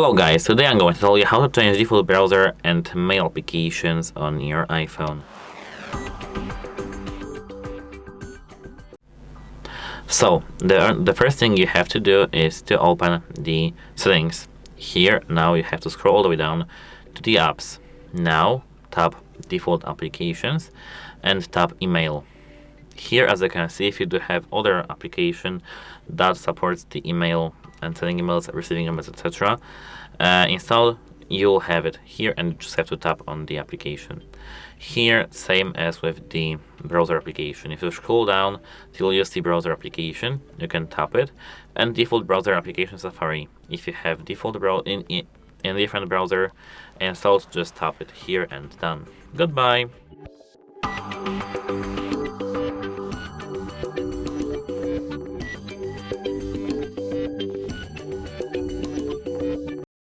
Hello guys, today I'm going to tell you how to change default browser and mail applications on your iPhone. So, the first thing you have to do is to open the settings. Here, now you have to scroll all the way down to the apps. Now, tap default applications and tap email. Here, as you can see, if you do have other application that supports the email and sending emails, receiving emails, etc. Installed, you'll have it here, and you just have to tap on the application. Here, same as with the browser application. If you scroll down till you see browser application, you can tap it, and default browser application Safari. If you have default browser in different browser installed, just tap it here and done. Goodbye.